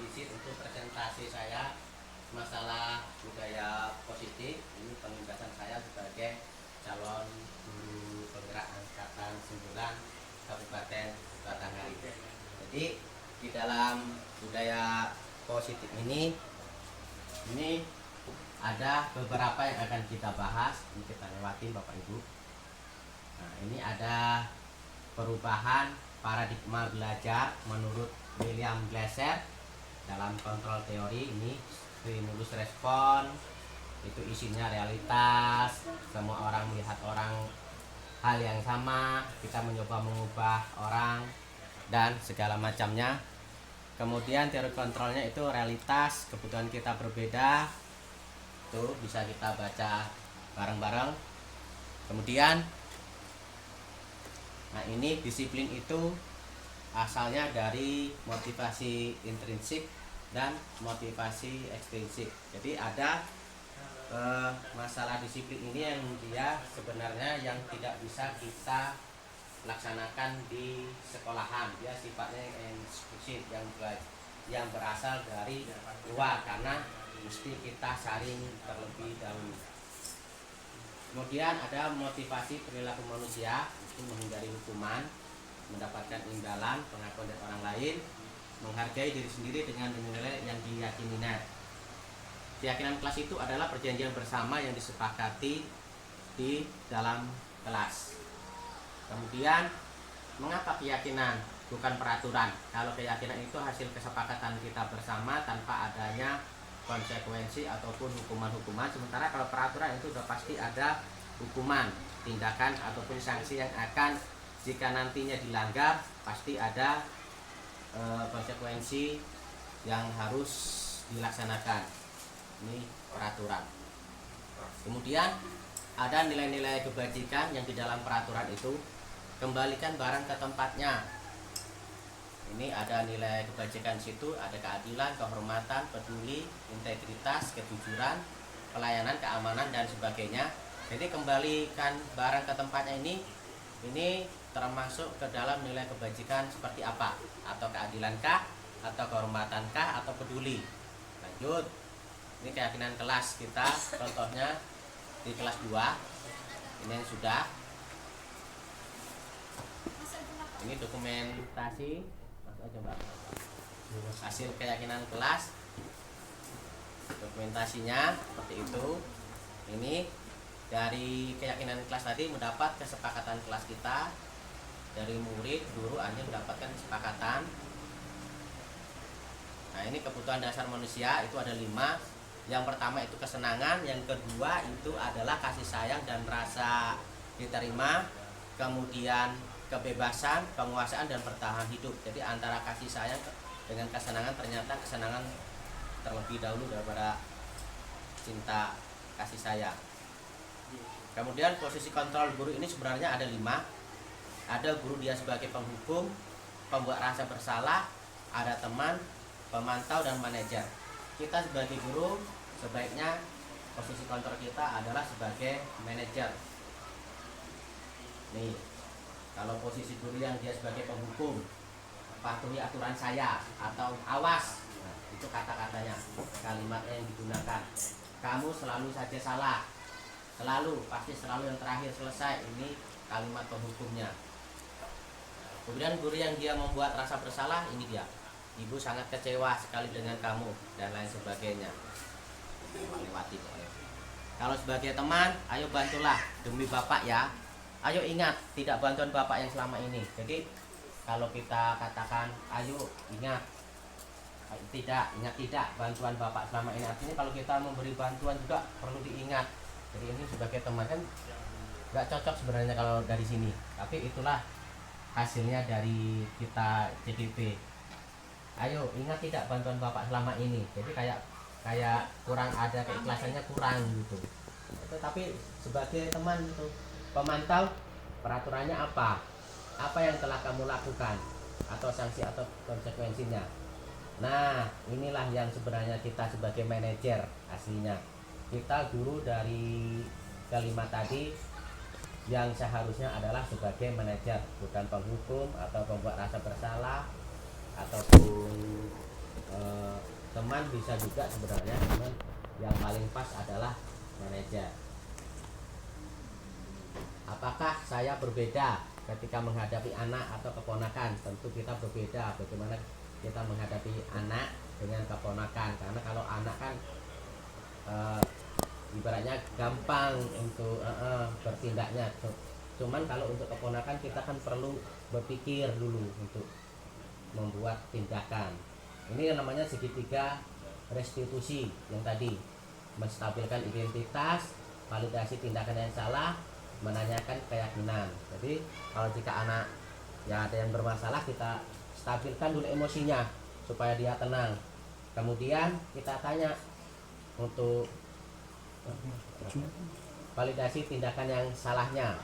izin untuk presentasi saya masalah budaya positif. Ini penugasan saya sebagai calon guru penggerak angkatan 9 Kabupaten Batanghari. Jadi di dalam budaya positif ini ada beberapa yang akan kita bahas. Ini kita lewatin Bapak Ibu. Nah, ini ada perubahan paradigma belajar menurut William Glasser dalam kontrol teori. Ini stimulus respon, itu isinya realitas, semua orang melihat hal yang sama, kita mencoba mengubah orang dan segala macamnya. Kemudian teori kontrolnya itu realitas, kebutuhan kita berbeda, itu bisa kita baca bareng-bareng. Kemudian nah, ini disiplin itu asalnya dari motivasi intrinsik dan motivasi ekstrinsik. Jadi ada masalah disiplin ini yang dia sebenarnya yang tidak bisa kita laksanakan di sekolahan. Dia sifatnya eksklusif, yang berasal dari luar, karena mesti kita saring terlebih dahulu. Kemudian ada motivasi perilaku manusia, itu menghindari hukuman, mendapatkan imbalan, pengakuan dari orang lain, menghargai diri sendiri dengan nilai yang diyakininya. Keyakinan kelas itu adalah perjanjian bersama yang disepakati di dalam kelas. Kemudian mengapa keyakinan bukan peraturan? Kalau keyakinan itu hasil kesepakatan kita bersama tanpa adanya konsekuensi ataupun hukuman-hukuman, sementara kalau peraturan itu sudah pasti ada hukuman, tindakan ataupun sanksi yang akan, jika nantinya dilanggar, pasti ada konsekuensi yang harus dilaksanakan. Ini peraturan. Kemudian ada nilai-nilai kebajikan yang di dalam peraturan itu. Kembalikan barang ke tempatnya. Ini ada nilai kebajikan situ, ada keadilan, kehormatan, peduli, integritas, kejujuran, pelayanan, keamanan dan sebagainya. Jadi kembalikan barang ke tempatnya ini termasuk ke dalam nilai kebajikan seperti apa? Atau keadilankah, atau kehormatankah, atau peduli. Lanjut. Ini keyakinan kelas kita, contohnya di kelas 2. Ini yang sudah. Ini dokumentasi, masuk aja Mbak. Hasil keyakinan kelas, dokumentasinya seperti itu. Ini dari keyakinan kelas tadi mendapat kesepakatan kelas kita, dari murid, guru, hanya mendapatkan kesepakatan. Nah, ini kebutuhan dasar manusia itu ada 5. Yang pertama itu kesenangan, yang kedua itu adalah kasih sayang dan rasa diterima, kemudian kebebasan, penguasaan dan bertahan hidup. Jadi antara kasih sayang dengan kesenangan, ternyata kesenangan terlebih dahulu daripada cinta kasih sayang. Kemudian posisi kontrol guru ini sebenarnya ada 5. Ada guru, dia sebagai penghukum, pembuat rasa bersalah, ada teman, pemantau dan manajer. Kita sebagai guru sebaiknya posisi kontrol kita adalah sebagai manajer. Nih, kalau posisi guru yang dia sebagai penghukum, patuhi aturan saya, atau awas, nah, itu kata-katanya, kalimatnya yang digunakan. Kamu selalu saja salah, pasti selalu yang terakhir selesai. Ini kalimat penghukumnya. Kemudian guru yang dia membuat rasa bersalah, ini dia. Ibu sangat kecewa sekali dengan kamu dan lain sebagainya. Melewati. Kalau sebagai teman, ayo bantulah demi Bapak ya. Ayo ingat, tidak bantuan Bapak yang selama ini. Jadi kalau kita katakan ayo ingat, tidak bantuan Bapak selama ini, artinya kalau kita memberi bantuan juga perlu diingat. Jadi ini sebagai teman kan nggak cocok sebenarnya kalau dari sini, tapi itulah hasilnya dari kita CDP. Ayo ingat, tidak bantuan Bapak selama ini. Jadi kayak kurang, ada keikhlasannya kurang gitu. Tapi sebagai teman itu, pemantau, peraturannya apa yang telah kamu lakukan, atau sanksi atau konsekuensinya. Nah, inilah yang sebenarnya kita sebagai manajer aslinya. Kita guru dari kelima tadi yang seharusnya adalah sebagai manajer, bukan penghukum atau pembuat rasa bersalah ataupun teman bisa juga sebenarnya, teman yang paling pas adalah manajer. Apakah saya berbeda ketika menghadapi anak atau keponakan? Tentu kita berbeda. Bagaimana kita menghadapi anak dengan keponakan? Karena kalau anak kan ibaratnya gampang untuk bertindaknya. Cuman kalau untuk keponakan kita kan perlu berpikir dulu untuk membuat tindakan. Ini yang namanya segitiga restitusi yang tadi, menstabilkan identitas, validasi tindakan yang salah, menanyakan keyakinan. Jadi kalau jika anak ya ada yang bermasalah, kita stabilkan dulu emosinya supaya dia tenang. Kemudian kita tanya untuk validasi tindakan yang salahnya.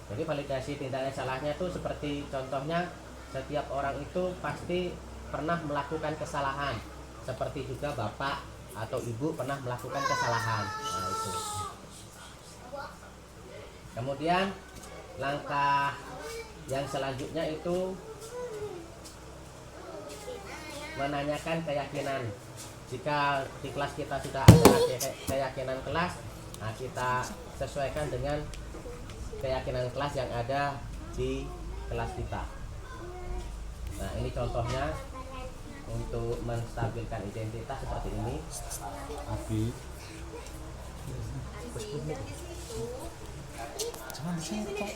Jadi validasi tindakan yang salahnya itu seperti contohnya, setiap orang itu pasti pernah melakukan kesalahan. Seperti juga bapak atau ibu pernah melakukan kesalahan. Nah, itu. Kemudian langkah yang selanjutnya itu menanyakan keyakinan. Jika di kelas kita sudah ada keyakinan kelas, nah kita sesuaikan dengan keyakinan kelas yang ada di kelas kita. Nah, ini contohnya untuk menstabilkan identitas seperti ini. Jangan disentuh.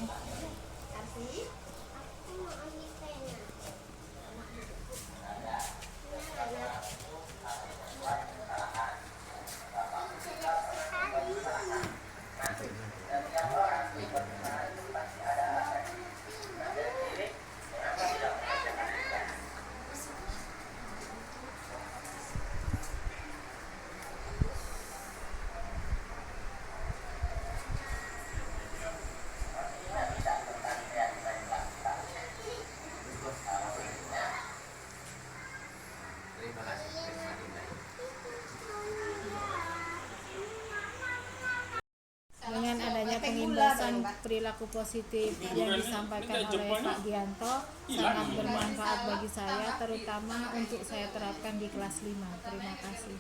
Dengan adanya pengimbasan perilaku positif yang disampaikan oleh Pak Dianto sangat bermanfaat bagi saya, terutama untuk saya terapkan di kelas 5. Terima kasih.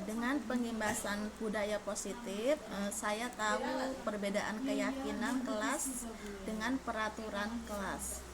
Dengan pengimbasan budaya positif, saya tahu perbedaan keyakinan kelas dengan peraturan kelas.